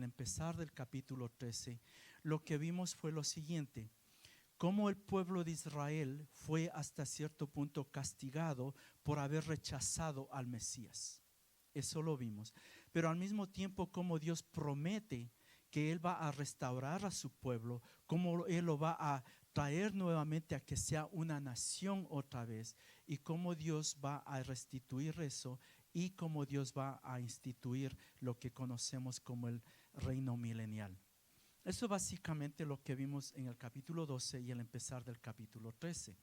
empezar del capítulo 13, lo que vimos fue lo siguiente: cómo el pueblo de Israel fue hasta cierto punto castigado por haber rechazado al Mesías. Eso lo vimos. Pero al mismo tiempo, cómo Dios promete que Él va a restaurar a su pueblo, cómo Él lo va a traer nuevamente a que sea una nación otra vez, y cómo Dios va a restituir eso, y cómo Dios va a instituir lo que conocemos como el reino milenial. Eso es básicamente lo que vimos en el capítulo 12 y el empezar del capítulo 13.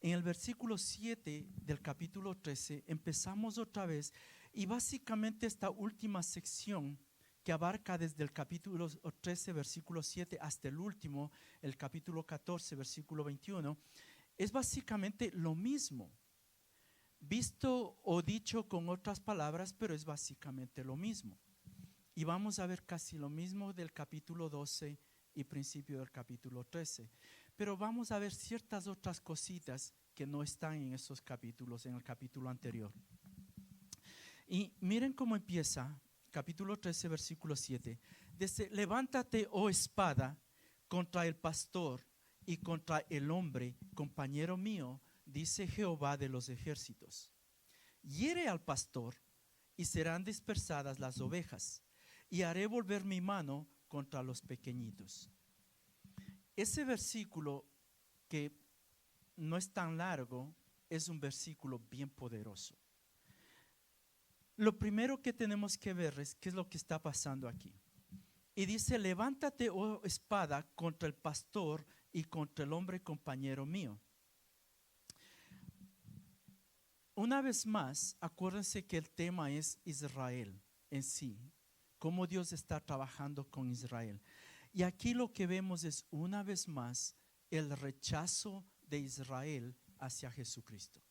En el versículo 7 del capítulo 13 empezamos otra vez, y básicamente esta última sección que abarca desde el capítulo 13 versículo 7 hasta el último, el capítulo 14 versículo 21, es básicamente lo mismo, visto o dicho con otras palabras, pero es básicamente lo mismo. Y vamos a ver casi lo mismo del capítulo 12 y principio del capítulo 13. Pero vamos a ver ciertas otras cositas que no están en esos capítulos, en el capítulo anterior. Y miren cómo empieza, capítulo 13, versículo 7. Dice: levántate, oh espada, contra el pastor y contra el hombre, compañero mío, dice Jehová de los ejércitos. Hiere al pastor y serán dispersadas las ovejas, y haré volver mi mano contra los pequeñitos. Ese versículo, que no es tan largo, es un versículo bien poderoso. Lo primero que tenemos que ver es qué es lo que está pasando aquí. Y dice: levántate, oh espada, contra el pastor y contra el hombre compañero mío. Una vez más, acuérdense que el tema es Israel en sí, cómo Dios está trabajando con Israel. Y aquí lo que vemos es una vez más el rechazo de Israel hacia Jesucristo.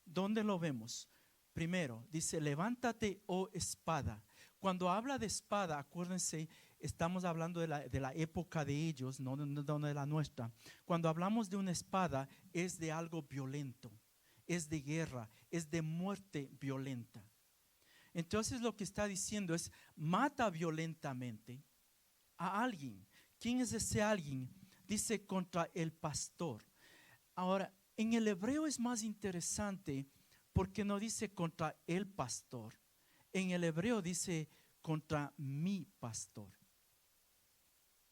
¿Dónde lo vemos? Primero, dice: levántate, oh espada. Cuando habla de espada, acuérdense, estamos hablando de la época de ellos, no de la nuestra. Cuando hablamos de una espada, es de algo violento, es de guerra, es de muerte violenta. Entonces lo que está diciendo es: mata violentamente a alguien. ¿Quién es ese alguien? Dice: contra el pastor. Ahora, en el hebreo es más interesante, porque no dice contra el pastor. En el hebreo dice contra mi pastor.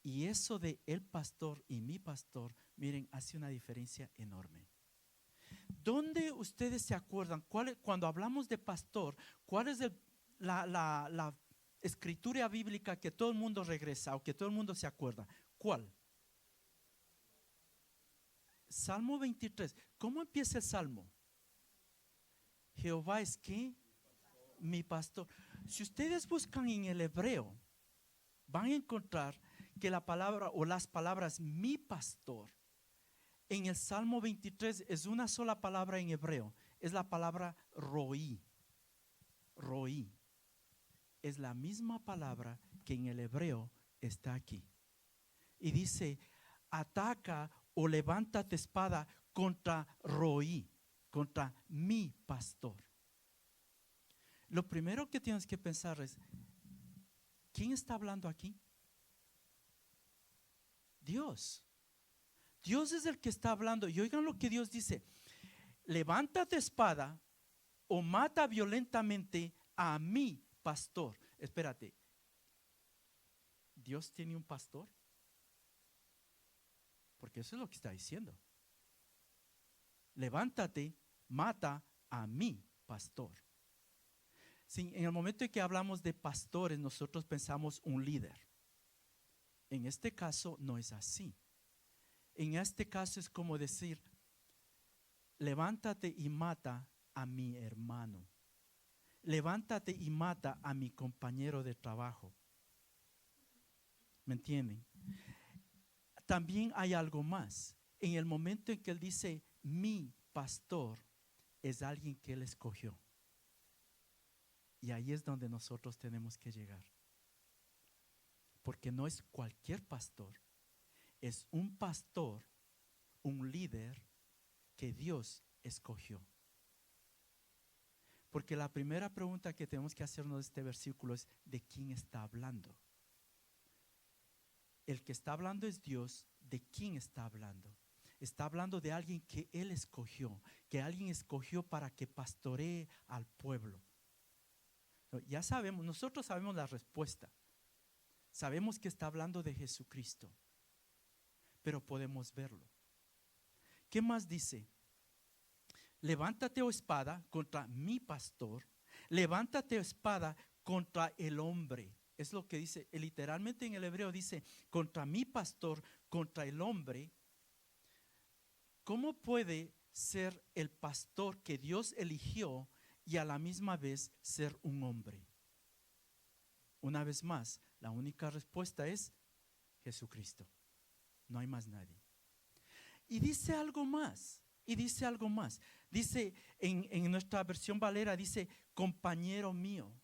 Y eso de el pastor y mi pastor, miren, hace una diferencia enorme. ¿Dónde ustedes se acuerdan? Cuando hablamos de pastor, cuál es la escritura bíblica que todo el mundo regresa o que todo el mundo se acuerda? ¿Cuál? Salmo 23. ¿Cómo empieza el salmo? Jehová es ¿qué? Mi pastor. Si ustedes buscan en el hebreo, van a encontrar que la palabra o las palabras mi pastor en el Salmo 23 es una sola palabra en hebreo. Es la palabra roí. Roí. Es la misma palabra que en el hebreo está aquí. Y dice: ataca o levántate espada contra roí, contra mi pastor. Lo primero que tienes que pensar es: ¿quién está hablando aquí? Dios. Dios es el que está hablando. Y oigan lo que Dios dice: levántate espada o mata violentamente a mi pastor. Espérate, ¿Dios tiene un pastor? Porque eso es lo que está diciendo. Levántate, mata a mi pastor. Sí, en el momento en que hablamos de pastores, nosotros pensamos un líder. En este caso no es así. En este caso es como decir: levántate y mata a mi hermano. Levántate y mata a mi compañero de trabajo. ¿Me entienden? También hay algo más. En el momento en que él dice mi pastor, es alguien que él escogió. Y ahí es donde nosotros tenemos que llegar. Porque no es cualquier pastor. Es un pastor, un líder que Dios escogió. Porque la primera pregunta que tenemos que hacernos de este versículo es: ¿de quién está hablando? El que está hablando es Dios. ¿De quién está hablando? Está hablando de alguien que Él escogió, que alguien escogió para que pastoree al pueblo. Ya sabemos, nosotros sabemos la respuesta. Sabemos que está hablando de Jesucristo, pero podemos verlo. ¿Qué más dice? Levántate, oh espada, contra mi pastor. Levántate, oh espada, contra el hombre. Es lo que dice, literalmente en el hebreo dice, contra mi pastor, contra el hombre. ¿Cómo puede ser el pastor que Dios eligió y a la misma vez ser un hombre? Una vez más, la única respuesta es Jesucristo. No hay más nadie. Y dice algo más. Dice en nuestra versión Valera, dice compañero mío.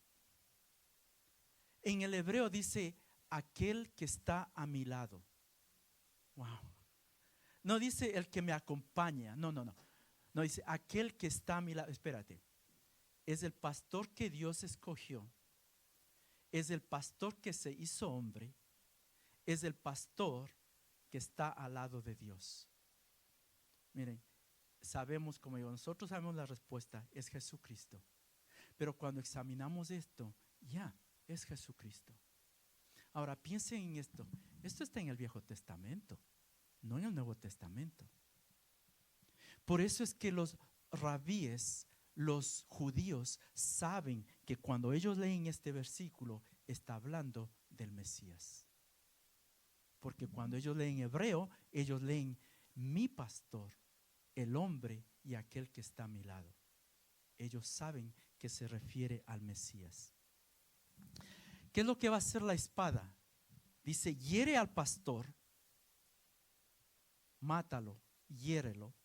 En el hebreo dice aquel que está a mi lado. Wow. No dice el que me acompaña. No. No dice aquel que está a mi lado. Espérate. Es el pastor que Dios escogió. Es el pastor que se hizo hombre. Es el pastor que está al lado de Dios. Miren, sabemos, como digo, nosotros sabemos la respuesta, es Jesucristo. Pero cuando examinamos esto, ya es Jesucristo. Ahora piensen en esto. Esto está en el Viejo Testamento, no en el Nuevo Testamento. Por eso es que los rabíes, los judíos, saben que cuando ellos leen este versículo, está hablando del Mesías. Porque cuando ellos leen hebreo, ellos leen mi pastor, el hombre y aquel que está a mi lado. Ellos saben que se refiere al Mesías. ¿Qué es lo que va a hacer la espada? Dice, hiere al pastor, mátalo, hiérelo.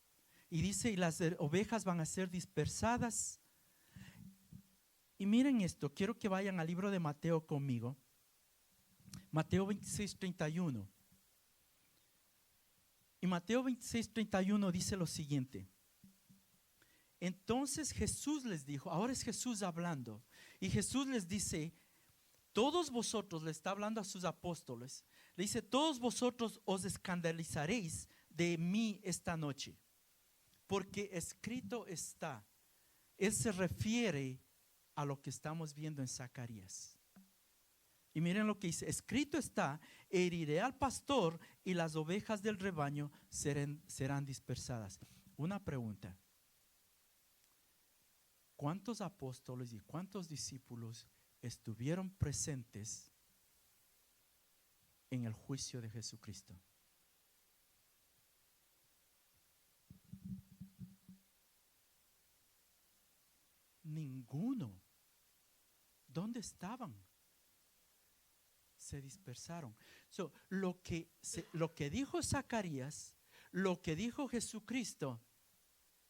Y dice, y las ovejas van a ser dispersadas. Y miren esto, quiero que vayan al libro de Mateo conmigo. Mateo 26:31. Y Mateo 26:31 dice lo siguiente. Entonces Jesús les dijo, ahora es Jesús hablando, y Jesús les dice, todos vosotros, le está hablando a sus apóstoles, le dice, todos vosotros os escandalizaréis de mí esta noche, porque escrito está. Él se refiere a lo que estamos viendo en Zacarías. Y miren lo que dice, escrito está, heriré al pastor y las ovejas del rebaño serán dispersadas. Una pregunta, ¿cuántos apóstoles y cuántos discípulos estuvieron presentes en el juicio de Jesucristo? Ninguno. ¿Dónde estaban? Se dispersaron. Lo que dijo Zacarías, lo que dijo Jesucristo,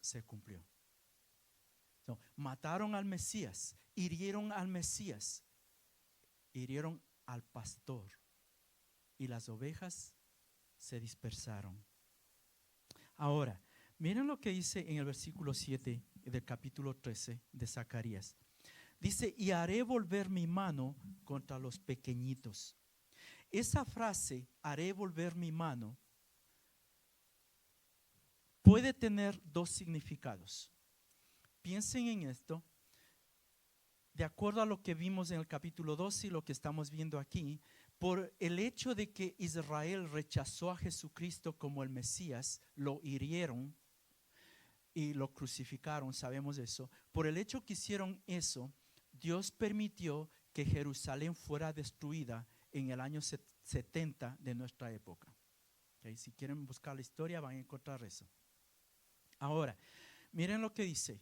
se cumplió. Mataron al Mesías, hirieron al Mesías, hirieron al pastor, y las ovejas se dispersaron. Ahora, miren lo que dice en el versículo 7 del capítulo 13 de Zacarías. Dice, y haré volver mi mano contra los pequeñitos. Esa frase, haré volver mi mano, puede tener dos significados. Piensen en esto. De acuerdo a lo que vimos en el capítulo 12 y lo que estamos viendo aquí, por el hecho de que Israel rechazó a Jesucristo como el Mesías, lo hirieron y lo crucificaron, sabemos eso. Por el hecho que hicieron eso, Dios permitió que Jerusalén fuera destruida en el año 70 de nuestra época. ¿Okay? Si quieren buscar la historia van a encontrar eso. Ahora, miren lo que dice.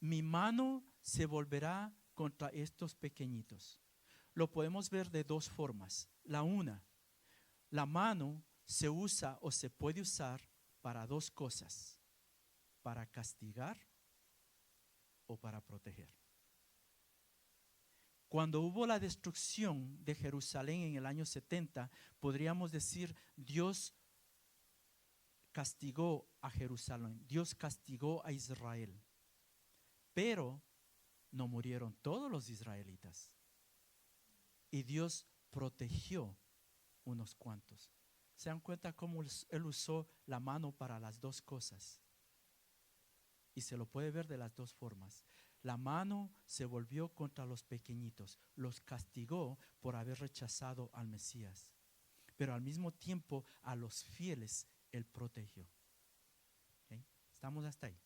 Mi mano se volverá contra estos pequeñitos. Lo podemos ver de dos formas. La una, la mano se usa o se puede usar para dos cosas: para castigar o para proteger. Cuando hubo la destrucción de Jerusalén en el año 70, podríamos decir Dios castigó a Jerusalén, Dios castigó a Israel. Pero no murieron todos los israelitas. Y Dios protegió unos cuantos. ¿Se dan cuenta cómo Él usó la mano para las dos cosas? Y se lo puede ver de las dos formas. La mano se volvió contra los pequeñitos, los castigó por haber rechazado al Mesías. Pero al mismo tiempo a los fieles Él protegió. ¿Okay? Estamos hasta ahí.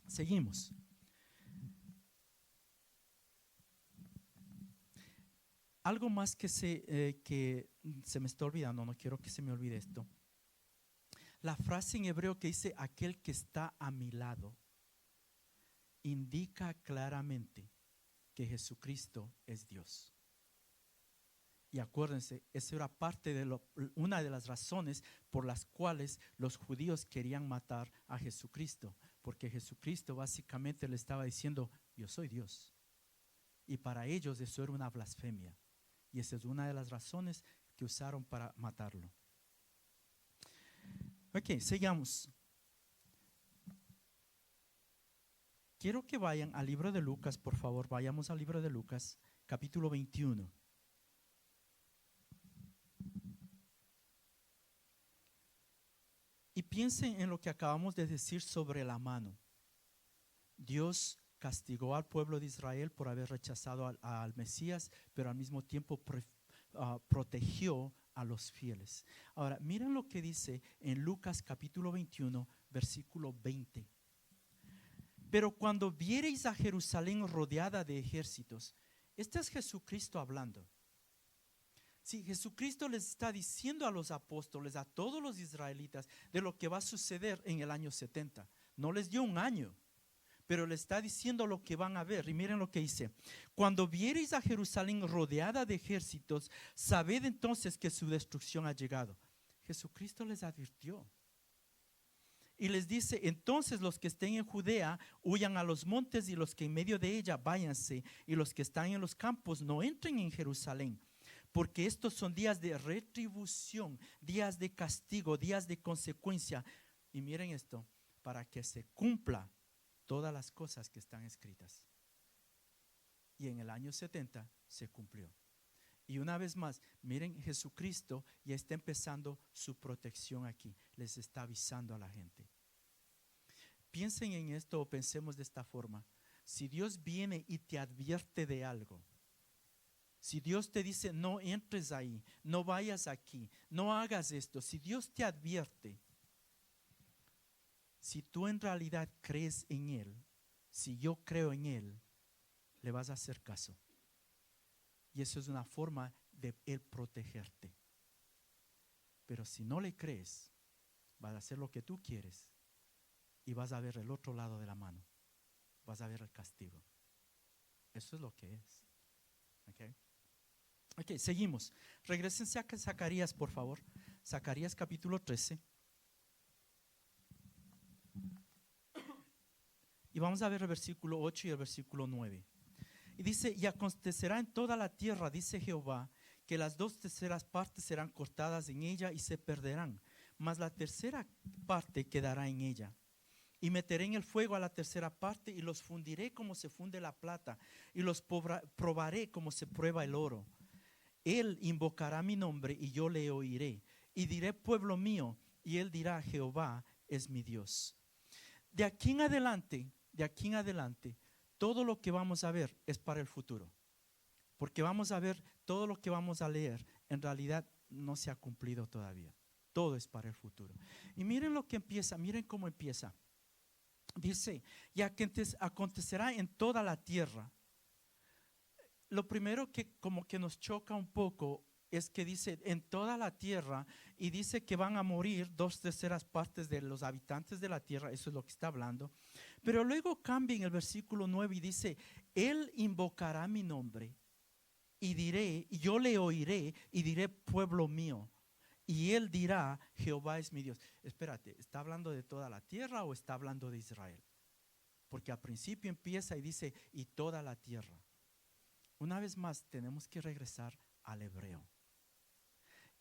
Seguimos. Algo más que se me está olvidando, no quiero que se me olvide esto. La frase en hebreo que dice aquel que está a mi lado indica claramente que Jesucristo es Dios. Y acuérdense, esa era parte de una de las razones por las cuales los judíos querían matar a Jesucristo, porque Jesucristo básicamente le estaba diciendo, yo soy Dios. Y para ellos eso era una blasfemia. Y esa es una de las razones que usaron para matarlo. Ok, sigamos. Quiero que vayan al libro de Lucas, por favor. Vayamos al libro de Lucas, capítulo 21. Y piensen en lo que acabamos de decir sobre la mano. Dios castigó al pueblo de Israel por haber rechazado al Mesías, pero al mismo tiempo protegió a los fieles. Ahora, miren lo que dice en Lucas capítulo 21, versículo 20. Pero cuando viereis a Jerusalén rodeada de ejércitos, este es Jesucristo hablando. Sí, Jesucristo les está diciendo a los apóstoles, a todos los israelitas, de lo que va a suceder en el año 70. No les dio un año, pero le está diciendo lo que van a ver. Y miren lo que dice: cuando viereis a Jerusalén rodeada de ejércitos, sabed entonces que su destrucción ha llegado. Jesucristo les advirtió. Y les dice: entonces los que estén en Judea huyan a los montes, y los que en medio de ella váyanse, y los que están en los campos no entren en Jerusalén, porque estos son días de retribución, días de castigo, días de consecuencia. Y miren esto, para que se cumpla todas las cosas que están escritas. Y en el año 70 se cumplió. Y una vez más, miren, Jesucristo ya está empezando su protección aquí. Les está avisando a la gente. Piensen en esto, o pensemos de esta forma. Si Dios viene y te advierte de algo, si Dios te dice no entres ahí, no vayas aquí, no hagas esto, si Dios te advierte, si tú en realidad crees en Él, si yo creo en Él, le vas a hacer caso. Y eso es una forma de Él protegerte. Pero si no le crees, vas a hacer lo que tú quieres y vas a ver el otro lado de la mano. Vas a ver el castigo. Eso es lo que es. Ok, seguimos. Regrésense a Zacarías, por favor. Zacarías capítulo 13. Y vamos a ver el versículo 8 y el versículo 9. Y dice: y acontecerá en toda la tierra, dice Jehová, que las 2/3 partes serán cortadas en ella y se perderán, mas la 1/3 parte quedará en ella. Y meteré en el fuego a la 1/3 parte y los fundiré como se funde la plata, y los probaré como se prueba el oro. Él invocará mi nombre y yo le oiré, y diré: pueblo mío, y él dirá: Jehová es mi Dios. De aquí en adelante, todo lo que vamos a ver es para el futuro. Porque vamos a ver todo lo que vamos a leer, en realidad no se ha cumplido todavía. Todo es para el futuro. Y miren lo que empieza, miren cómo empieza. Dice: y acontecerá en toda la tierra. Lo primero que como que nos choca un poco es que dice en toda la tierra, y dice que van a morir 2/3 partes de los habitantes de la tierra. Eso es lo que está hablando. Pero luego cambia en el versículo 9 y dice: Él invocará mi nombre y diré, y yo le oiré y diré: pueblo mío. Y él dirá: Jehová es mi Dios. Espérate, ¿está hablando de toda la tierra o está hablando de Israel? Porque al principio empieza y dice: y toda la tierra. Una vez más tenemos que regresar al hebreo.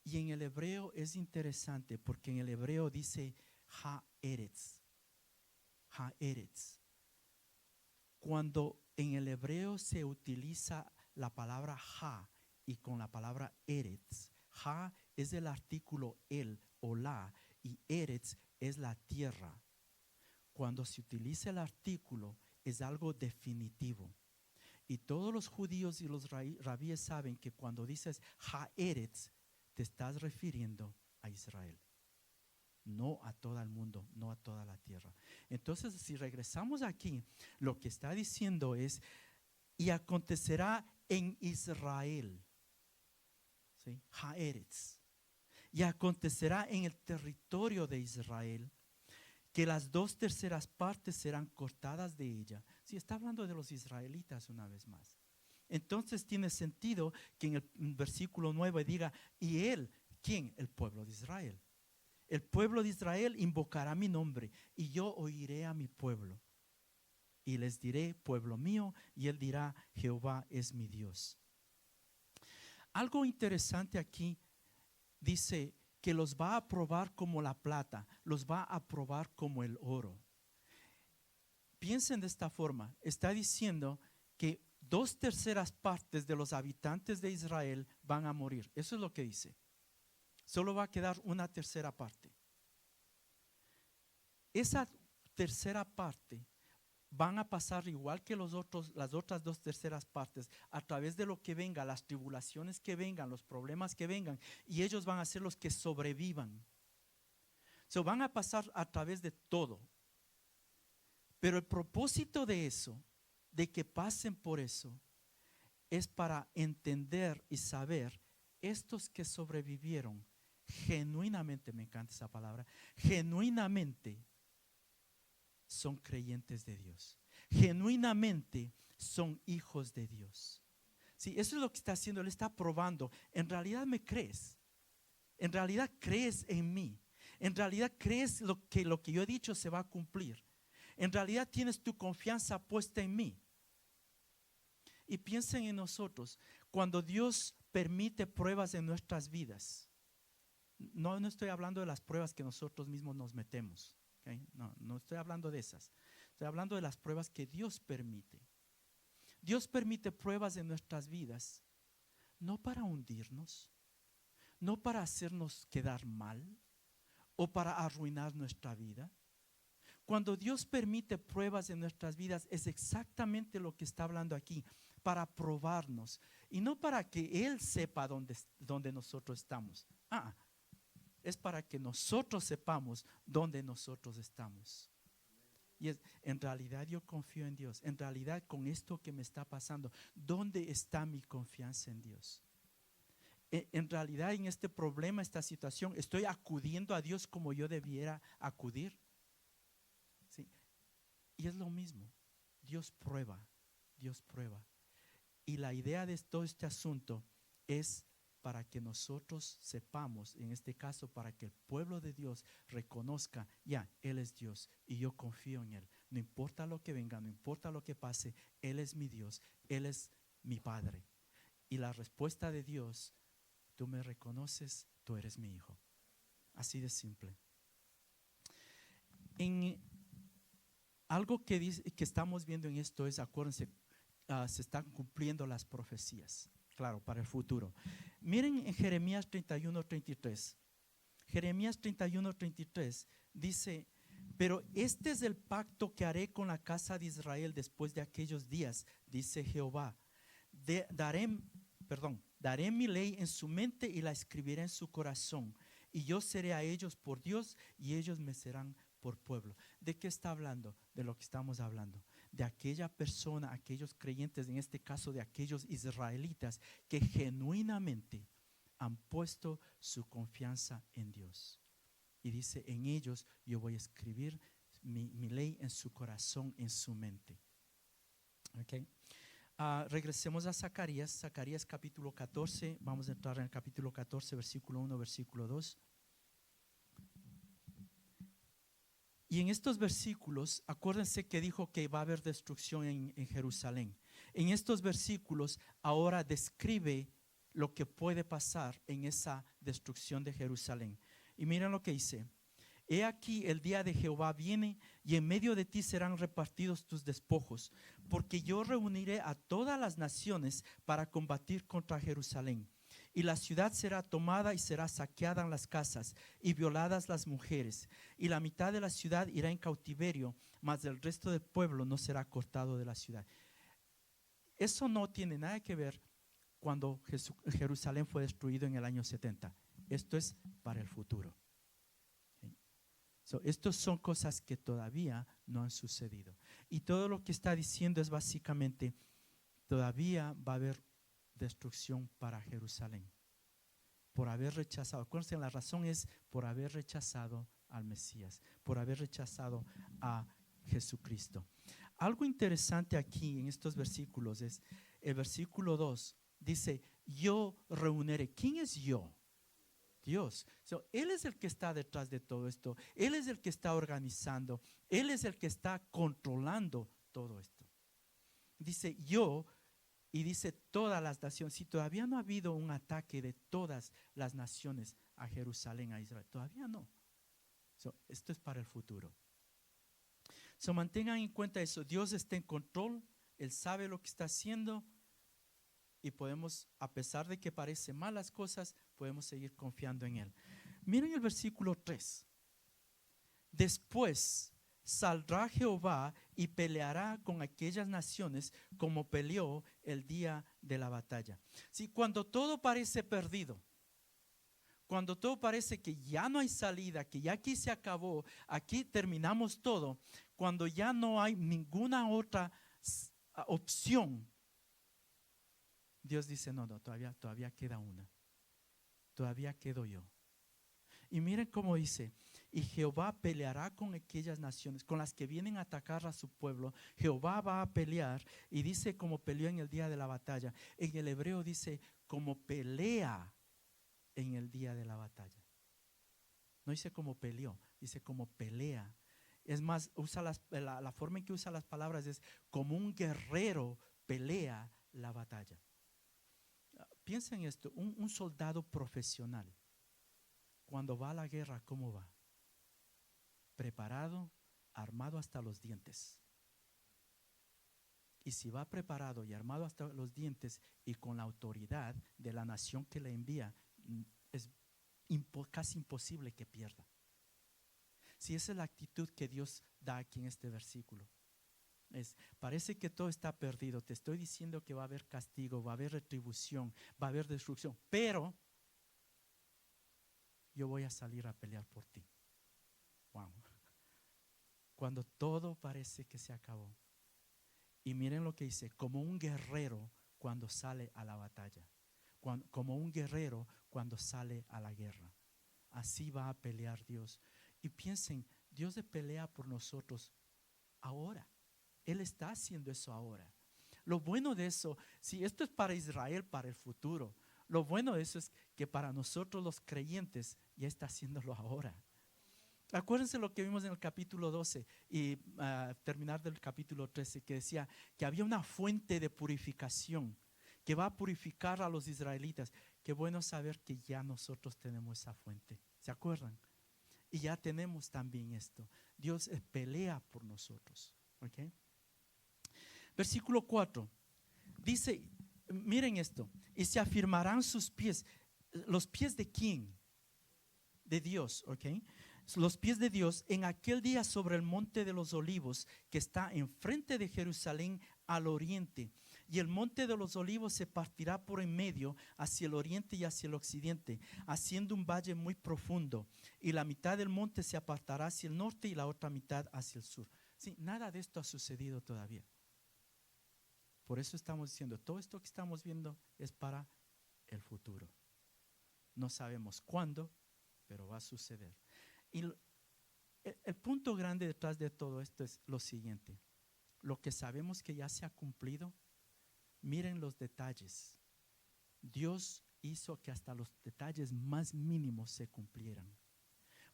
Y en el hebreo es interesante porque en el hebreo dice haaretz. Haaretz. Cuando En el hebreo se utiliza la palabra ha y con la palabra eretz. Ha es el artículo el o la y eretz es la tierra. Cuando se utiliza el artículo es algo definitivo. Y todos los judíos y los rabíes saben que cuando dices ha-eretz, te estás refiriendo a Israel. No a todo el mundo, no a toda la tierra. Entonces, si regresamos aquí, lo que está diciendo es, y acontecerá en Israel, ¿sí? Ha-eretz. Y acontecerá en el territorio de Israel, que las 2/3 partes serán cortadas de ella. Sí, está hablando de los israelitas una vez más. Entonces tiene sentido que en el versículo 9 diga, ¿y él? ¿Quién? El pueblo de Israel. El pueblo de Israel invocará mi nombre y yo oiré a mi pueblo. Y les diré, pueblo mío, y él dirá, Jehová es mi Dios. Algo interesante aquí dice que los va a probar como la plata, los va a probar como el oro. Piensen de esta forma, está diciendo que 2/3 partes de los habitantes de Israel van a morir. Eso es lo que dice. Solo va a quedar 1/3 parte. Esa tercera parte van a pasar igual que las otras 2/3 partes a través de lo que venga, las tribulaciones que vengan, los problemas que vengan, y ellos van a ser los que sobrevivan. Van a pasar a través de todo. Pero el propósito de eso, de que pasen por eso, es para entender y saber, estos que sobrevivieron, genuinamente, me encanta esa palabra, genuinamente son creyentes de Dios. Genuinamente son hijos de Dios. Sí, eso es lo que está haciendo, Él está probando. En realidad me crees. En realidad crees en mí. En realidad crees lo que yo he dicho se va a cumplir. En realidad tienes tu confianza puesta en mí. Y piensen en nosotros, cuando Dios permite pruebas en nuestras vidas. No estoy hablando de las pruebas que nosotros mismos nos metemos. ¿Okay? No estoy hablando de esas. Estoy hablando de las pruebas que Dios permite. Dios permite pruebas en nuestras vidas, no para hundirnos, no para hacernos quedar mal o para arruinar nuestra vida. Cuando Dios permite pruebas en nuestras vidas es exactamente lo que está hablando aquí, para probarnos y no para que Él sepa dónde nosotros estamos. Es para que nosotros sepamos dónde nosotros estamos. Y en realidad yo confío en Dios. En realidad con esto que me está pasando, ¿dónde está mi confianza en Dios? En realidad en este problema, esta situación, ¿estoy acudiendo a Dios como yo debiera acudir? ¿Sí? Y es lo mismo. Dios prueba. Dios prueba. Y la idea de todo este asunto es para que nosotros sepamos, en este caso, para que el pueblo de Dios reconozca, Él es Dios y yo confío en Él. No importa lo que venga, no importa lo que pase, Él es mi Dios, Él es mi Padre. Y la respuesta de Dios, tú me reconoces, tú eres mi hijo. Así de simple. En algo que estamos viendo en esto es, acuérdense, se están cumpliendo las profecías. Claro, para el futuro. Miren en Jeremías 31:33. Jeremías 31:33 dice, pero este es el pacto que haré con la casa de Israel después de aquellos días, dice Jehová. Daré mi ley en su mente y la escribiré en su corazón. Y yo seré a ellos por Dios y ellos me serán por pueblo. ¿De qué está hablando? De lo que estamos hablando. De aquella persona, aquellos creyentes, en este caso de aquellos israelitas que genuinamente han puesto su confianza en Dios. Y dice, en ellos yo voy a escribir mi ley en su corazón, en su mente. Okay. Regresemos a Zacarías capítulo 14. Vamos a entrar en el capítulo 14, versículo 1, versículo 2. Y en estos versículos, acuérdense que dijo que va a haber destrucción en Jerusalén. En estos versículos ahora describe lo que puede pasar en esa destrucción de Jerusalén. Y miren lo que dice. He aquí el día de Jehová viene y en medio de ti serán repartidos tus despojos, porque yo reuniré a todas las naciones para combatir contra Jerusalén. Y la ciudad será tomada y será saqueada en las casas y violadas las mujeres. Y la mitad de la ciudad irá en cautiverio, mas el resto del pueblo no será cortado de la ciudad. Eso no tiene nada que ver cuando Jerusalén fue destruido en el año 70. Esto es para el futuro. Estas son cosas que todavía no han sucedido. Y todo lo que está diciendo es básicamente, todavía va a haber destrucción para Jerusalén. Por haber rechazado, acuérdense, la razón es por haber rechazado al Mesías, por haber rechazado a Jesucristo. Algo interesante aquí en estos versículos es el versículo 2, dice, yo reuniré. ¿Quién es yo? Dios. Él es el que está detrás de todo esto. Él es el que está organizando. Él es el que está controlando todo esto. Dice yo y dice todas las naciones. Si todavía no ha habido un ataque de todas las naciones a Jerusalén, a Israel, todavía no. Esto es para el futuro. Mantengan en cuenta eso. Dios está en control. Él sabe lo que está haciendo. Y podemos, a pesar de que parecen malas cosas, podemos seguir confiando en Él. Miren el versículo 3. Después saldrá Jehová y peleará con aquellas naciones como peleó el día de la batalla. Sí, cuando todo parece perdido, cuando todo parece que ya no hay salida, que ya aquí se acabó, aquí terminamos todo, cuando ya no hay ninguna otra opción, Dios dice, no, todavía queda una. Todavía quedo yo. Y miren cómo dice, y Jehová peleará con aquellas naciones, con las que vienen a atacar a su pueblo. Jehová va a pelear y dice como peleó en el día de la batalla. En el hebreo dice como pelea en el día de la batalla. No dice como peleó, dice como pelea. Es más, usa la forma en que usa las palabras es como un guerrero pelea la batalla. Piensa en esto, un soldado profesional, cuando va a la guerra, ¿cómo va? Preparado, armado hasta los dientes. Y si va preparado y armado hasta los dientes y con la autoridad de la nación que le envía, es casi imposible que pierda. Si esa es la actitud que Dios da aquí en este versículo. Parece que todo está perdido. Te estoy diciendo que va a haber castigo, va a haber retribución, va a haber destrucción, pero yo voy a salir a pelear por ti. Wow. Cuando todo parece que se acabó. Y miren lo que dice, como un guerrero cuando sale a la batalla, como un guerrero cuando sale a la guerra. Así va a pelear Dios. Y piensen, Dios pelea por nosotros ahora. Él está haciendo eso ahora. Lo bueno de eso, si esto es para Israel, para el futuro, lo bueno de eso es que para nosotros los creyentes ya está haciéndolo ahora. Acuérdense lo que vimos en el capítulo 12 y terminar del capítulo 13, que decía que había una fuente de purificación que va a purificar a los israelitas. Qué bueno saber que ya nosotros tenemos esa fuente. ¿Se acuerdan? Y ya tenemos también esto. Dios pelea por nosotros. ¿Okay? Versículo 4 dice, miren esto, y se afirmarán sus pies. ¿Los pies de quién? De Dios, ¿ok? Los pies de Dios en aquel día sobre el monte de los olivos que está enfrente de Jerusalén al oriente. Y el monte de los olivos se partirá por en medio hacia el oriente y hacia el occidente, haciendo un valle muy profundo. Y la mitad del monte se apartará hacia el norte y la otra mitad hacia el sur. Sí, nada de esto ha sucedido todavía. Por eso estamos diciendo, todo esto que estamos viendo es para el futuro. No sabemos cuándo, pero va a suceder. Y el punto grande detrás de todo esto es lo siguiente. Lo que sabemos que ya se ha cumplido, miren los detalles. Dios hizo que hasta los detalles más mínimos se cumplieran.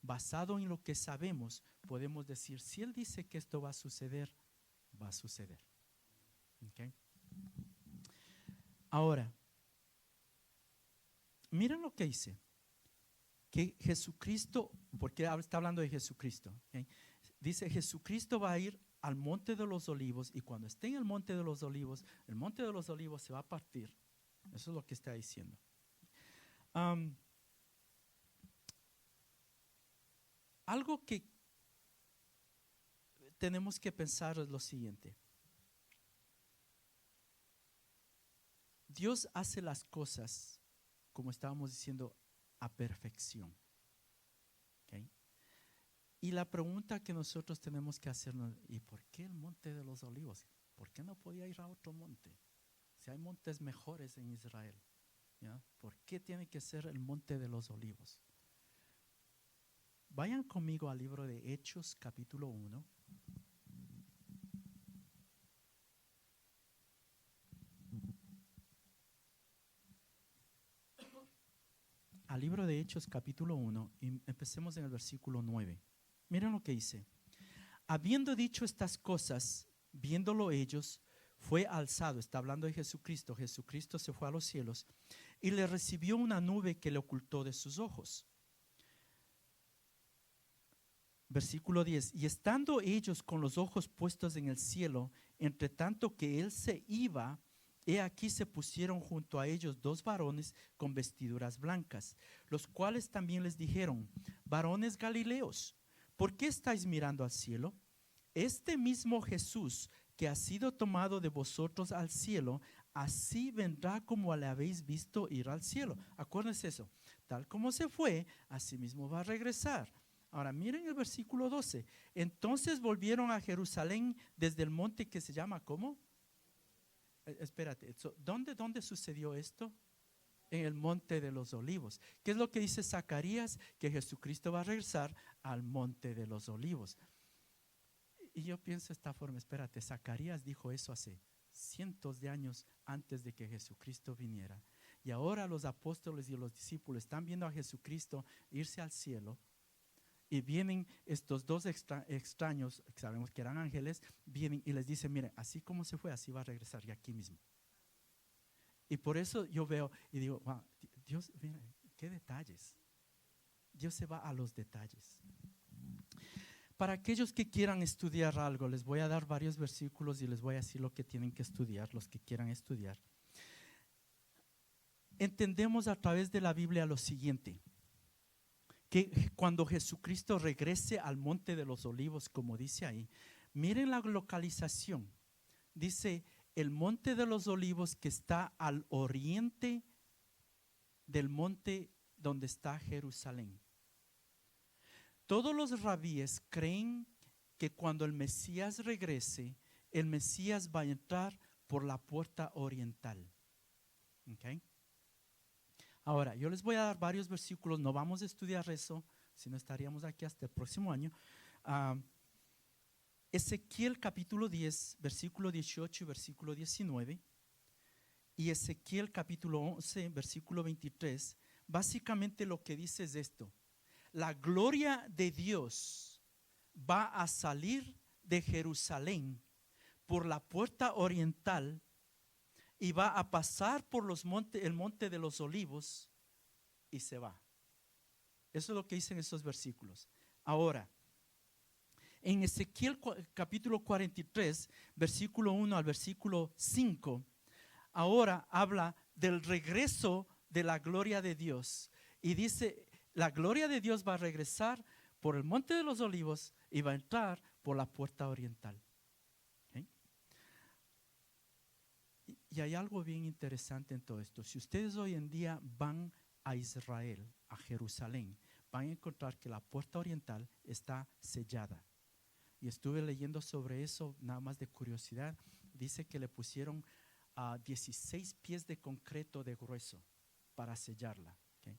Basado en lo que sabemos, podemos decir, si Él dice que esto va a suceder, va a suceder. ¿Okay? Ahora, miren lo que dice. que Jesucristo, porque está hablando de Jesucristo, ¿ok? Dice Jesucristo va a ir al monte de los olivos y cuando esté en el monte de los olivos se va a partir. Eso es lo que está diciendo. Algo que tenemos que pensar es lo siguiente. Dios hace las cosas, como estábamos diciendo, a perfección. ¿Okay? Y la pregunta que nosotros tenemos que hacernos, ¿y por qué el monte de los olivos? ¿Por qué no podía ir a otro monte? Si hay montes mejores en Israel, ¿ya? ¿Por qué tiene que ser el monte de los olivos? Vayan conmigo al libro de Hechos, capítulo 1. Al libro de Hechos, capítulo 1, y empecemos en el versículo 9. Miren lo que dice. Habiendo dicho estas cosas, viéndolo ellos, fue alzado, está hablando de Jesucristo, Jesucristo se fue a los cielos, y le recibió una nube que le ocultó de sus ojos. Versículo 10, y estando ellos con los ojos puestos en el cielo, entre tanto que él se iba, he aquí se pusieron junto a ellos dos varones con vestiduras blancas, los cuales también les dijeron, varones galileos, ¿por qué estáis mirando al cielo? Este mismo Jesús que ha sido tomado de vosotros al cielo, así vendrá como le habéis visto ir al cielo. Acuérdense eso, tal como se fue, así mismo va a regresar. Ahora miren el versículo 12. Entonces volvieron a Jerusalén desde el monte que se llama, ¿cómo? Espérate, ¿dónde sucedió esto? En el monte de los olivos. ¿Qué es lo que dice Zacarías? Que Jesucristo va a regresar al monte de los olivos. Y yo pienso de esta forma, espérate, Zacarías dijo eso hace cientos de años antes de que Jesucristo viniera. Y ahora los apóstoles y los discípulos están viendo a Jesucristo irse al cielo. Y vienen estos dos extraños, que sabemos que eran ángeles, vienen y les dicen, miren, así como se fue, así va a regresar y aquí mismo. Y por eso yo veo y digo, wow, Dios, mira, qué detalles. Dios se va a los detalles. Para aquellos que quieran estudiar algo, les voy a dar varios versículos y les voy a decir lo que tienen que estudiar, los que quieran estudiar. Entendemos a través de la Biblia lo siguiente, que cuando Jesucristo regrese al monte de los olivos, como dice ahí, miren la localización. Dice el monte de los olivos que está al oriente del monte donde está Jerusalén. Todos los rabíes creen que cuando el Mesías regrese, el Mesías va a entrar por la puerta oriental. ¿Okay? Ahora, yo les voy a dar varios versículos, no vamos a estudiar eso, si no estaríamos aquí hasta el próximo año. Ezequiel capítulo 10, versículo 18 y versículo 19, y Ezequiel capítulo 11, versículo 23, básicamente lo que dice es esto: la gloria de Dios va a salir de Jerusalén por la puerta oriental y va a pasar por el monte de los olivos y se va. Eso es lo que dicen esos versículos. Ahora, en Ezequiel capítulo 43, versículo 1 al versículo 5, ahora habla del regreso de la gloria de Dios. Y dice, la gloria de Dios va a regresar por el monte de los olivos y va a entrar por la puerta oriental. ¿Okay? Y hay algo bien interesante en todo esto. Si ustedes hoy en día van a Israel, a Jerusalén, van a encontrar que la puerta oriental está sellada. Y estuve leyendo sobre eso, nada más de curiosidad. Dice que le pusieron 16 pies de concreto de grueso para sellarla. ¿Okay?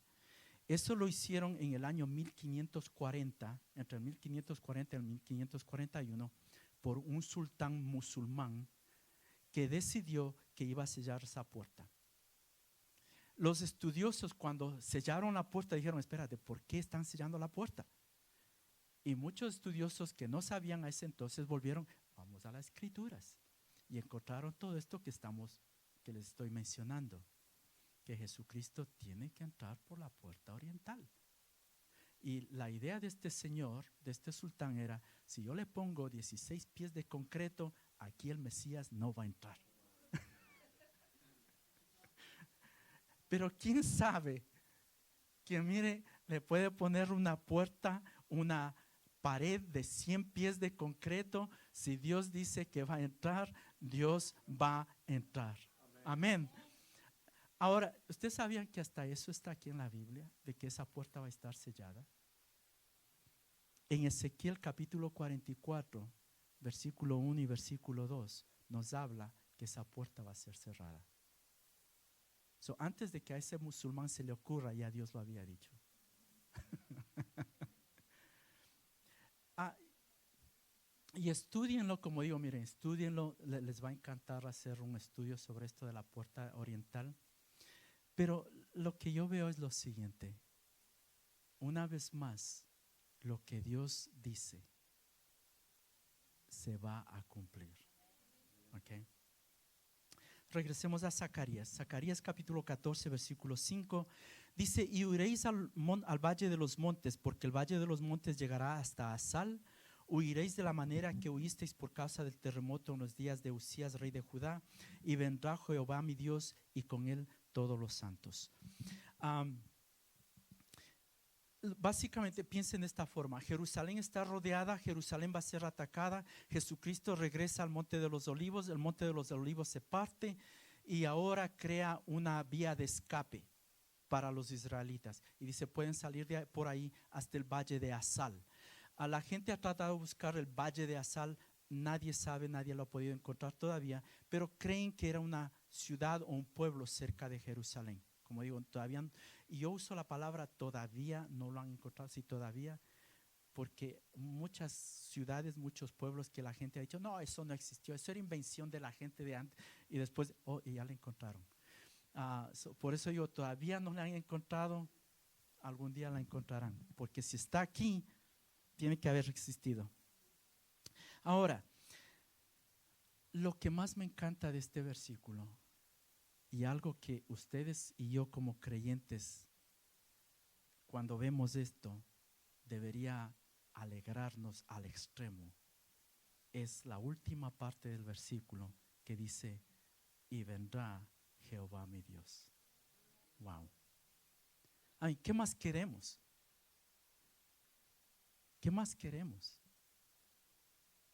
Eso lo hicieron en el año 1540, entre el 1540 y el 1541, por un sultán musulmán que decidió que iba a sellar esa puerta. Los estudiosos, cuando sellaron la puerta, dijeron, espérate, ¿por qué están sellando la puerta? Y muchos estudiosos que no sabían a ese entonces volvieron, vamos a las escrituras, y encontraron todo esto que les estoy mencionando, que Jesucristo tiene que entrar por la puerta oriental. Y la idea de este señor, de este sultán era, si yo le pongo 16 pies de concreto, aquí el Mesías no va a entrar. Pero quién sabe que mire, le puede poner una puerta, una pared de 100 pies de concreto. Si Dios dice que va a entrar, Dios va a entrar. Amén. Ahora, ¿ustedes sabían que hasta eso está aquí en la Biblia? De que esa puerta va a estar sellada. En Ezequiel capítulo 44, versículo 1 y versículo 2, nos habla que esa puerta va a ser cerrada. Antes de que a ese musulmán se le ocurra, ya Dios lo había dicho. Y estudienlo, como digo, miren, estudienlo, les va a encantar hacer un estudio sobre esto de la puerta oriental. Pero lo que yo veo es lo siguiente. Una vez más, lo que Dios dice se va a cumplir. ¿Ok? Regresemos a Zacarías. Zacarías capítulo 14, versículo 5. Dice, y huiréis al valle de los montes, porque el valle de los montes llegará hasta Asal. Huiréis de la manera que huisteis por causa del terremoto en los días de Usías, rey de Judá. Y vendrá Jehová mi Dios y con él todos los santos. Básicamente piensen de esta forma. Jerusalén está rodeada, Jerusalén va a ser atacada. Jesucristo regresa al Monte de los Olivos, el Monte de los Olivos se parte y ahora crea una vía de escape para los israelitas. Y dice, pueden salir por ahí hasta el valle de Asal. A la gente ha tratado de buscar el valle de Asal, nadie sabe, nadie lo ha podido encontrar todavía, pero creen que era una ciudad o un pueblo cerca de Jerusalén. Como digo, todavía, y yo uso la palabra todavía, no lo han encontrado, sí todavía, porque muchas ciudades, muchos pueblos que la gente ha dicho, no, eso no existió, eso era invención de la gente de antes, y después, y ya la encontraron. Por eso yo todavía no la han encontrado, algún día la encontrarán, porque si está aquí, tiene que haber existido. Ahora, lo que más me encanta de este versículo, y algo que ustedes y yo como creyentes, cuando vemos esto, debería alegrarnos al extremo, es la última parte del versículo que dice, y vendrá Jehová mi Dios. Wow. Ay, ¿qué más queremos? ¿Qué más queremos?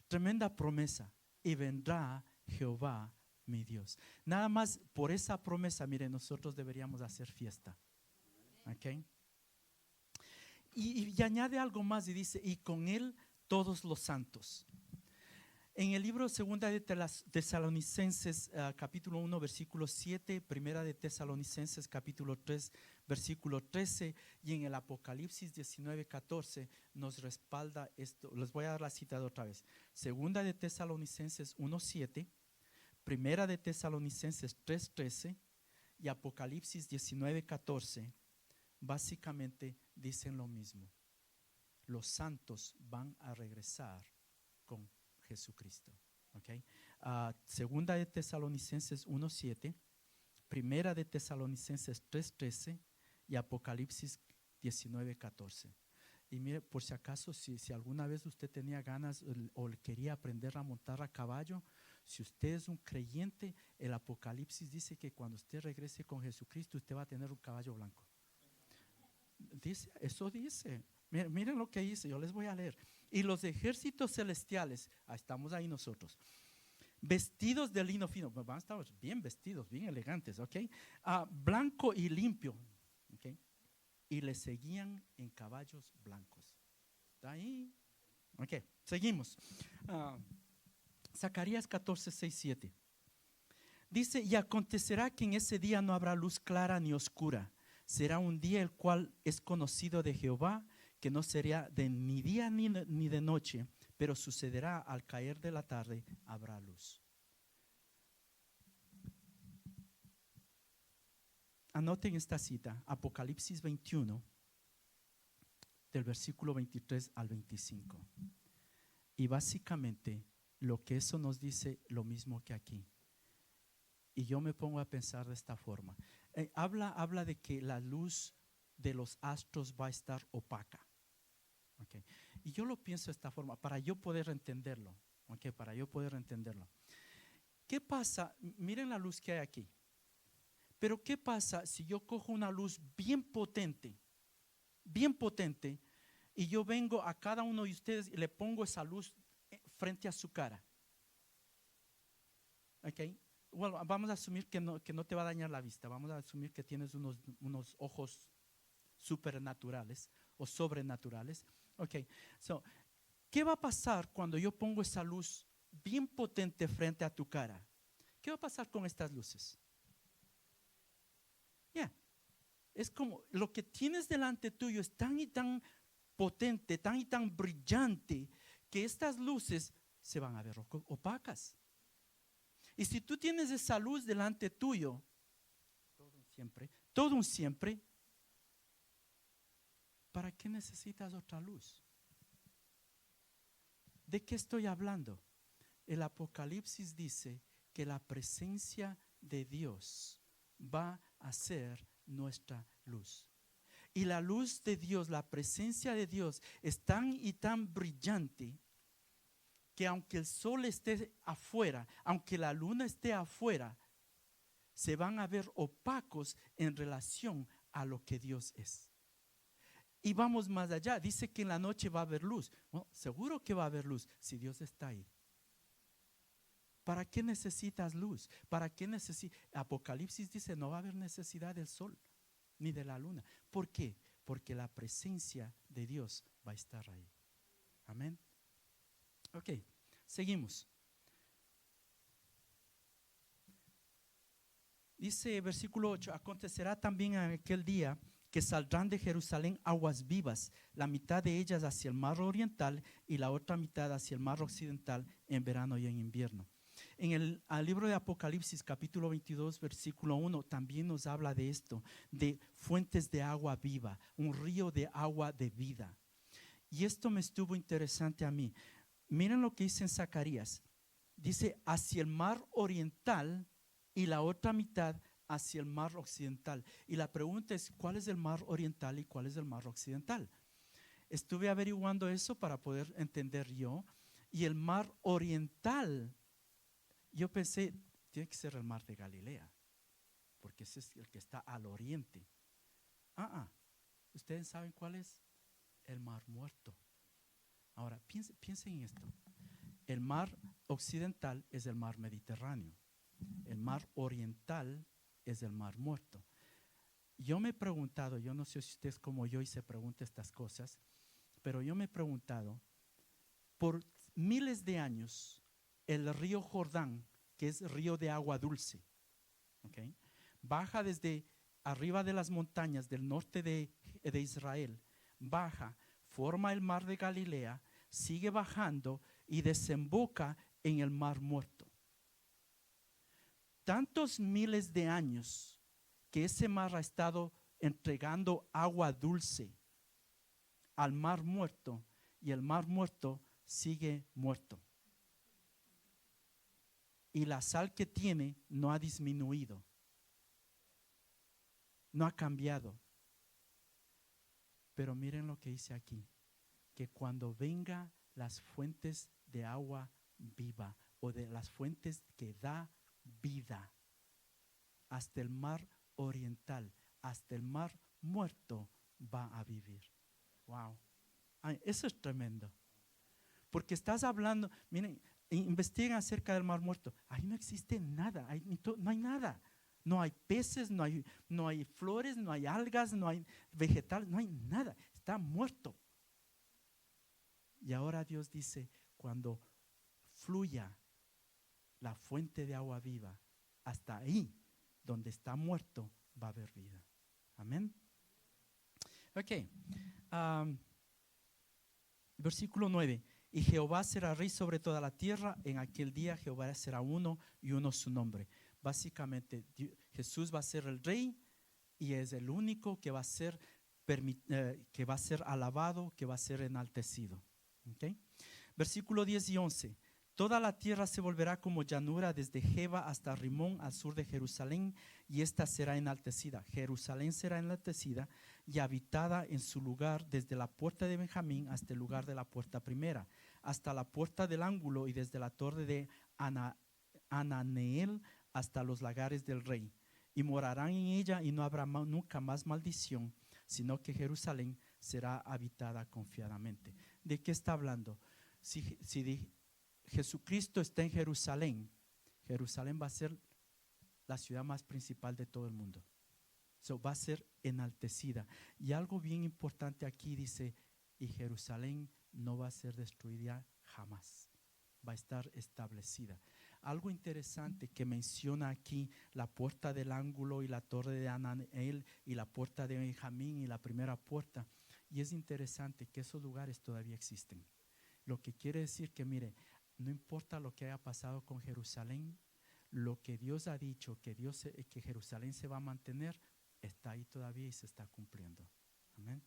Tremenda promesa, y vendrá Jehová mi Dios. Nada más por esa promesa, miren, nosotros deberíamos hacer fiesta. ¿Ok? Y añade algo más y dice, y con él todos los santos. En el libro Segunda de Tesalonicenses, capítulo 1, versículo 7, Primera de Tesalonicenses, capítulo 3, versículo 13, y en el Apocalipsis 19, 14, nos respalda esto. Les voy a dar la cita de otra vez. Segunda de Tesalonicenses 1, 7, Primera de Tesalonicenses 3, 13 y Apocalipsis 19, 14, básicamente dicen lo mismo. Los santos van a regresar con Jesucristo. ¿Okay? Segunda de Tesalonicenses 1:7, Primera de Tesalonicenses 3:13 y Apocalipsis 19:14. Y mire, por si acaso, si alguna vez usted tenía ganas o quería aprender a montar a caballo, si usted es un creyente, el Apocalipsis dice que cuando usted regrese con Jesucristo, usted va a tener un caballo blanco. Dice, eso dice. Miren lo que dice, yo les voy a leer. Y los ejércitos celestiales, estamos ahí nosotros, vestidos de lino fino, van a estar bien vestidos, bien elegantes, ¿ok? Blanco y limpio, ¿ok? Y le seguían en caballos blancos. ¿Está ahí? Ok, seguimos. Zacarías 14, 6, 7. Dice, y acontecerá que en ese día no habrá luz clara ni oscura. Será un día el cual es conocido de Jehová, que no será de ni día ni de noche, pero sucederá al caer de la tarde, habrá luz. Anoten esta cita, Apocalipsis 21, del versículo 23 al 25. Y básicamente lo que eso nos dice, lo mismo que aquí. Y yo me pongo a pensar de esta forma. Habla de que la luz de los astros va a estar opaca. Okay. Y yo lo pienso de esta forma, para yo poder entenderlo. Okay, para yo poder entenderlo. ¿Qué pasa? Miren la luz que hay aquí. Pero ¿qué pasa si yo cojo una luz bien potente, y yo vengo a cada uno de ustedes y le pongo esa luz frente a su cara? Okay. Bueno, vamos a asumir que no te va a dañar la vista. Vamos a asumir que tienes unos ojos supernaturales o sobrenaturales. Okay. So, ¿qué va a pasar cuando yo pongo esa luz bien potente frente a tu cara? ¿Qué va a pasar con estas luces? Es como lo que tienes delante tuyo es tan y tan potente, tan y tan brillante, que estas luces se van a ver opacas. Y si tú tienes esa luz delante tuyo, todo un siempre, ¿para qué necesitas otra luz? ¿De qué estoy hablando? El Apocalipsis dice que la presencia de Dios va a ser nuestra luz. Y la luz de Dios, la presencia de Dios es tan y tan brillante que aunque el sol esté afuera, aunque la luna esté afuera, se van a ver opacos en relación a lo que Dios es. Y vamos más allá, dice que en la noche va a haber luz. Bueno, seguro que va a haber luz si Dios está ahí. ¿Para qué necesitas luz? ¿Para qué necesitas? Apocalipsis dice no va a haber necesidad del sol ni de la luna. ¿Por qué? Porque la presencia de Dios va a estar ahí. Amén. Ok, seguimos. Dice versículo 8, acontecerá también en aquel día que saldrán de Jerusalén aguas vivas, la mitad de ellas hacia el mar oriental y la otra mitad hacia el mar occidental en verano y en invierno. En el libro de Apocalipsis capítulo 22 versículo 1 también nos habla de esto, de fuentes de agua viva, un río de agua de vida. Y esto me estuvo interesante a mí. Miren lo que dice en Zacarías. Dice hacia el mar oriental y la otra mitad hacia el mar occidental. Y la pregunta es, ¿cuál es el mar oriental y cuál es el mar occidental? Estuve averiguando eso para poder entender yo. Y el mar oriental, yo pensé, tiene que ser el mar de Galilea, porque ese es el que está al oriente. ¿Ustedes saben cuál es? El mar muerto. Ahora, piensen en esto. El mar occidental es el mar Mediterráneo. El mar oriental es el mar muerto. Yo me he preguntado, yo no sé si usted es como yo y se pregunta estas cosas, pero yo me he preguntado, por miles de años, el río Jordán, que es río de agua dulce, ¿okay?, baja desde arriba de las montañas del norte de Israel, baja, forma el mar de Galilea, sigue bajando y desemboca en el mar muerto. Tantos miles de años que ese mar ha estado entregando agua dulce al mar muerto y el mar muerto sigue muerto. Y la sal que tiene no ha disminuido, no ha cambiado. Pero miren lo que dice aquí, que cuando venga las fuentes de agua viva o de las fuentes que da vida, hasta el mar oriental, hasta el mar muerto va a vivir. Wow. Ay, eso es tremendo. Porque estás hablando, miren, investiguen acerca del mar muerto. Ahí no existe nada, no hay nada. No hay peces, no hay flores, no hay algas, no hay vegetales, no hay nada. Está muerto. Y ahora Dios dice, cuando fluya la fuente de agua viva, hasta ahí, donde está muerto, va a haber vida. Amén. Ok. Versículo 9. Y Jehová será rey sobre toda la tierra. En aquel día Jehová será uno y uno su nombre. Básicamente, Jesús va a ser el rey y es el único que va a ser alabado, que va a ser enaltecido. Okay. Versículo 10 y 11. Toda la tierra se volverá como llanura desde Jeba hasta Rimón al sur de Jerusalén, y esta será enaltecida. Jerusalén será enaltecida y habitada en su lugar desde la puerta de Benjamín hasta el lugar de la puerta primera, hasta la puerta del ángulo y desde la torre de Ananeel hasta los lagares del rey. Y morarán en ella y no habrá nunca más maldición, sino que Jerusalén será habitada confiadamente. ¿De qué está hablando? Si Jesucristo está en Jerusalén, Jerusalén va a ser la ciudad más principal de todo el mundo. Va a ser enaltecida. Y algo bien importante aquí dice, y Jerusalén no va a ser destruida jamás, va a estar establecida. Algo interesante que menciona aquí la puerta del ángulo y la torre de Ananeel y la puerta de Benjamín y la primera puerta. Y es interesante que esos lugares todavía existen. Lo que quiere decir que, mire, no importa lo que haya pasado con Jerusalén, lo que Dios ha dicho, que Jerusalén se va a mantener, está ahí todavía y se está cumpliendo. Amén.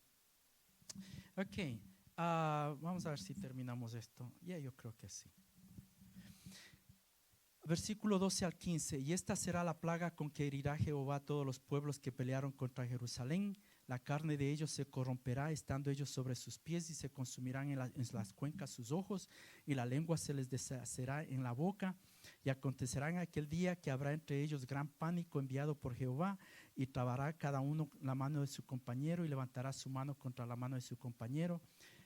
Ok, vamos a ver si terminamos esto. Yo creo que sí. Versículo 12 al 15. Y esta será la plaga con que herirá Jehová a todos los pueblos que pelearon contra Jerusalén. La carne de ellos se corromperá, estando ellos sobre sus pies, y se consumirán en las cuencas sus ojos, y la lengua se les deshacerá en la boca. Y acontecerá en aquel día que habrá entre ellos gran pánico enviado por Jehová, y trabará cada uno la mano de su compañero, y levantará su mano contra la mano de su compañero.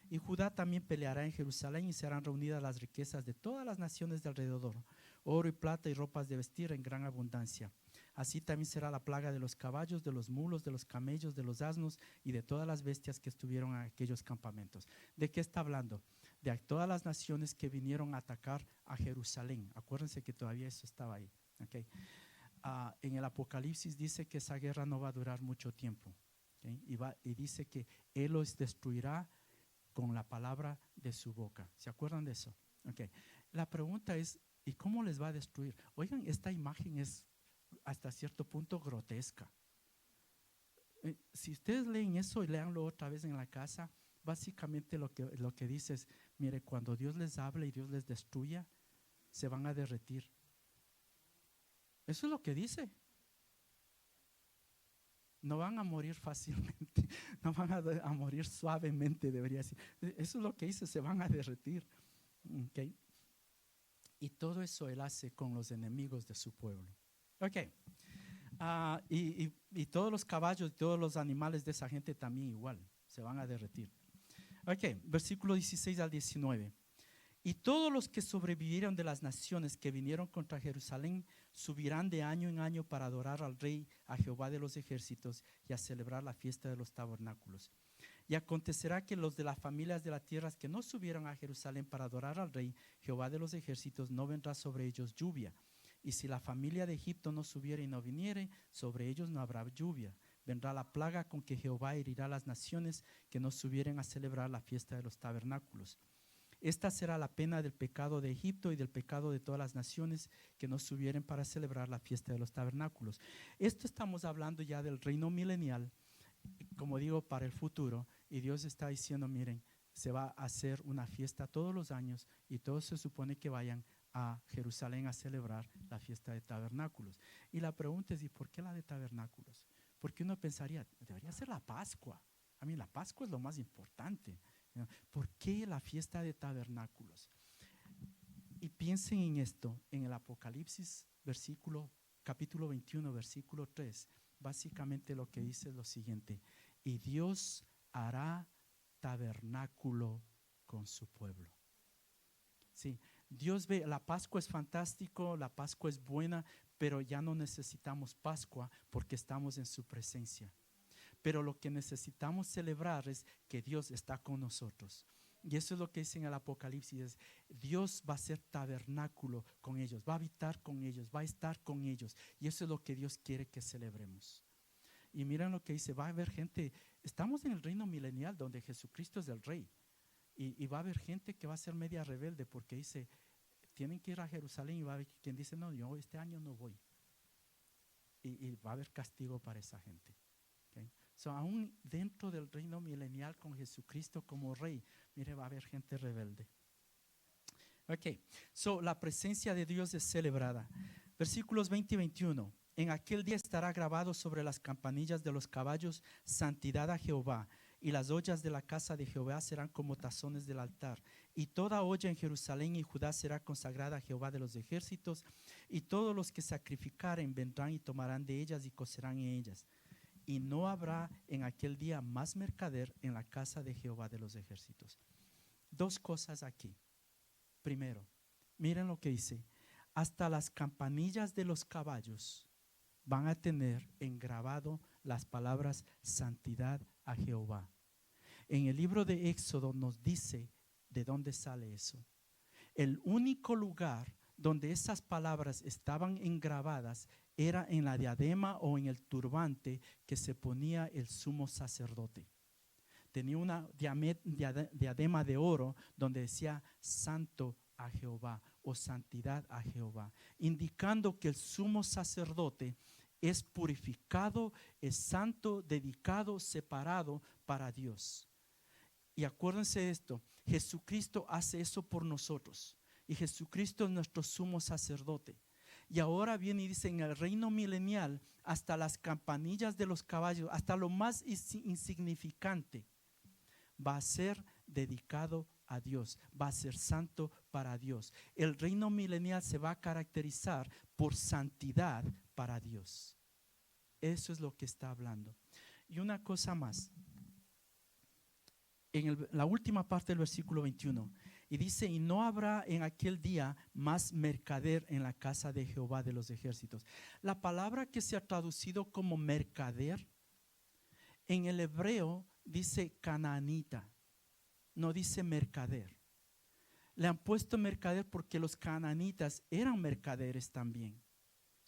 Y Judá también peleará en Jerusalén, y serán reunidas las riquezas de todas las naciones de alrededor, oro y plata y ropas de vestir en gran abundancia. Así también será la plaga de los caballos, de los mulos, de los camellos, de los asnos y de todas las bestias que estuvieron en aquellos campamentos. ¿De qué está hablando? De todas las naciones que vinieron a atacar a Jerusalén. Acuérdense que todavía eso estaba ahí. Okay. En el Apocalipsis dice que esa guerra no va a durar mucho tiempo. Okay. Y dice que Él los destruirá con la palabra de su boca. ¿Se acuerdan de eso? Okay. La pregunta es, ¿y cómo les va a destruir? Oigan, esta imagen es hasta cierto punto grotesca. Si ustedes leen eso y leanlo otra vez en la casa, básicamente lo que dice es, mire, cuando Dios les habla y Dios les destruya, se van a derretir. Eso es lo que dice. No van a morir fácilmente, no van a morir suavemente, debería decir. Eso es lo que dice, se van a derretir. Okay. Y todo eso Él hace con los enemigos de su pueblo. Ok. Y todos los caballos y todos los animales de esa gente también igual, se van a derretir. Ok, versículo 16 al 19. Y todos los que sobrevivieron de las naciones que vinieron contra Jerusalén subirán de año en año para adorar al Rey, a Jehová de los ejércitos, y a celebrar la fiesta de los tabernáculos. Y acontecerá que los de las familias de las tierras que no subieron a Jerusalén para adorar al Rey, Jehová de los ejércitos, no vendrá sobre ellos lluvia. Y si la familia de Egipto no subiere y no viniere, sobre ellos no habrá lluvia. Vendrá la plaga con que Jehová herirá a las naciones que no subieren a celebrar la fiesta de los tabernáculos. Esta será la pena del pecado de Egipto y del pecado de todas las naciones que no subieren para celebrar la fiesta de los tabernáculos. Esto estamos hablando ya del reino milenial, como digo, para el futuro. Y Dios está diciendo, miren, se va a hacer una fiesta todos los años y todos se supone que vayan a Jerusalén a celebrar la fiesta de tabernáculos. Y la pregunta es, ¿y por qué la de tabernáculos? Porque uno pensaría, debería ser la Pascua. A mí la Pascua es lo más importante. ¿Por qué la fiesta de tabernáculos? Y piensen en esto, en el Apocalipsis, capítulo 21, versículo 3, básicamente lo que dice es lo siguiente: y Dios hará tabernáculo con su pueblo. Sí, Dios ve, la Pascua es fantástico, la Pascua es buena, pero ya no necesitamos Pascua porque estamos en su presencia. Pero lo que necesitamos celebrar es que Dios está con nosotros. Y eso es lo que dice en el Apocalipsis: Dios va a ser tabernáculo con ellos, va a habitar con ellos, va a estar con ellos. Y eso es lo que Dios quiere que celebremos. Y miren lo que dice, va a haber gente, estamos en el reino milenial donde Jesucristo es el Rey. Y va a haber gente que va a ser media rebelde porque dice, tienen que ir a Jerusalén, y va a haber quien dice, no, yo este año no voy. Y va a haber castigo para esa gente. Okay. So, aún dentro del reino milenial con Jesucristo como Rey, mire, va a haber gente rebelde. Ok, so la presencia de Dios es celebrada. Versículos 20 y 21. En aquel día estará grabado sobre las campanillas de los caballos: santidad a Jehová. Y las ollas de la casa de Jehová serán como tazones del altar. Y toda olla en Jerusalén y Judá será consagrada a Jehová de los ejércitos. Y todos los que sacrificaren vendrán y tomarán de ellas y cocerán en ellas. Y no habrá en aquel día más mercader en la casa de Jehová de los ejércitos. Dos cosas aquí. Primero, miren lo que dice: hasta las campanillas de los caballos van a tener engrabado las palabras santidad a Jehová. En el libro de Éxodo nos dice de dónde sale eso. El único lugar donde esas palabras estaban engrabadas era en la diadema o en el turbante que se ponía el sumo sacerdote. Tenía una diadema de oro donde decía santo a Jehová o santidad a Jehová, indicando que el sumo sacerdote es purificado, es santo, dedicado, separado para Dios. Y acuérdense de esto: Jesucristo hace eso por nosotros, y Jesucristo es nuestro sumo sacerdote. Y ahora viene y dice: en el reino milenial, hasta las campanillas de los caballos, hasta lo más insignificante, va a ser dedicado a Dios, va a ser santo para Dios. El reino milenial se va a caracterizar por santidad para Dios. Eso es lo que está hablando. Y una cosa más, en la última parte del versículo 21, y dice: y no habrá en aquel día más mercader en la casa de Jehová de los ejércitos. La palabra que se ha traducido como mercader, en el hebreo dice canaanita, no dice mercader. Le han puesto mercader porque los canaanitas eran mercaderes también.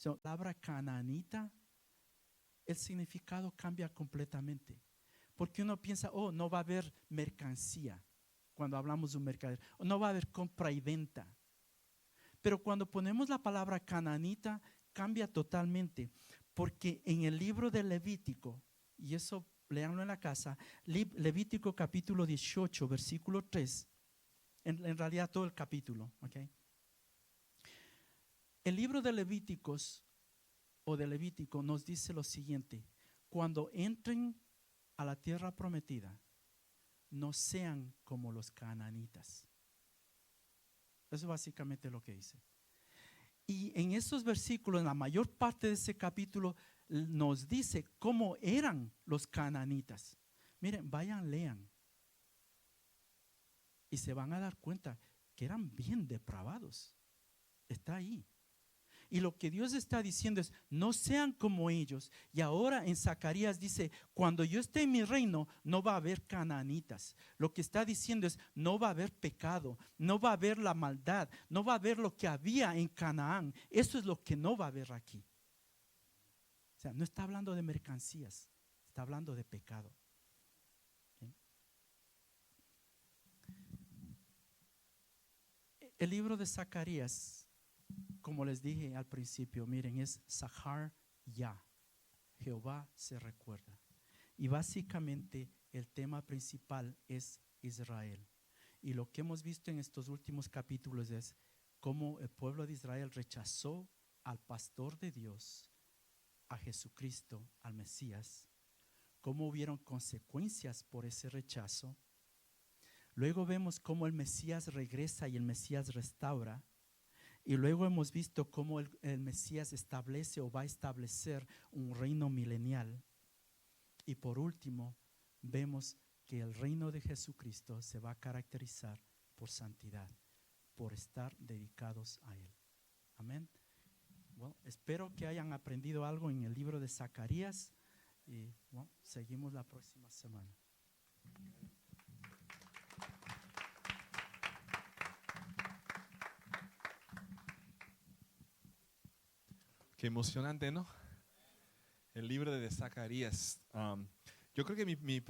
La palabra canaanita, el significado cambia completamente. Porque uno piensa: oh, no va a haber mercancía cuando hablamos de un mercader, o no va a haber compra y venta. Pero cuando ponemos la palabra canaanita, cambia totalmente. Porque en el libro de Levítico, y eso léanlo en la casa, Levítico capítulo 18, versículo 3, en realidad todo el capítulo, ¿ok? El libro de Levíticos o de Levítico nos dice lo siguiente: cuando entren a la tierra prometida, no sean como los canaanitas. Eso es básicamente lo que dice. Y en esos versículos, en la mayor parte de ese capítulo, nos dice cómo eran los canaanitas. Miren, vayan, lean. Y se van a dar cuenta que eran bien depravados. Está ahí. Y lo que Dios está diciendo es: no sean como ellos. Y ahora en Zacarías dice: cuando yo esté en mi reino, no va a haber canaanitas. Lo que está diciendo es: no va a haber pecado, no va a haber la maldad, no va a haber lo que había en Canaán. Eso es lo que no va a haber aquí. O sea, no está hablando de mercancías, está hablando de pecado. ¿Sí? El libro de Zacarías, como les dije al principio, miren, es Zahar Yah, Jehová se recuerda. Y básicamente el tema principal es Israel. Y lo que hemos visto en estos últimos capítulos es cómo el pueblo de Israel rechazó al pastor de Dios, a Jesucristo, al Mesías, cómo hubieron consecuencias por ese rechazo. Luego vemos cómo el Mesías regresa y el Mesías restaura. Y luego hemos visto cómo el Mesías establece o va a establecer un reino milenial. Y por último, vemos que el reino de Jesucristo se va a caracterizar por santidad, por estar dedicados a Él. Amén. Bueno, espero que hayan aprendido algo en el libro de Zacarías y bueno, seguimos la próxima semana. Qué emocionante, ¿no? El libro de Zacarías. Yo creo que mi